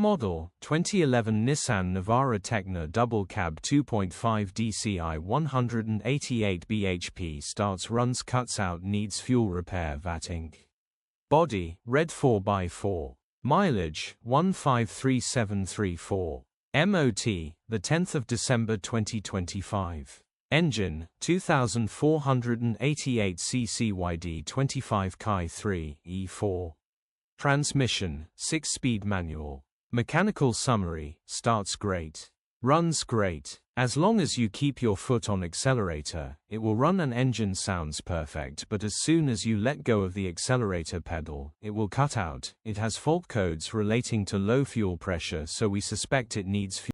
model, 2011 Nissan Navara Tekna Double Cab 2.5 DCI 188 bhp starts runs cuts out needs fuel repair Vat Inc. Body, red 4x4. Mileage, 153734. MOT, the 10th of December 2025. Engine, 2488 ccyd 25 Chi3 E4. Transmission, 6-speed manual. Mechanical summary, starts great. Runs great. As long as you keep your foot on accelerator, it will run and engine sounds perfect, but as soon as you let go of the accelerator pedal, it will cut out. It has fault codes relating to low fuel pressure, so we suspect it needs fuel.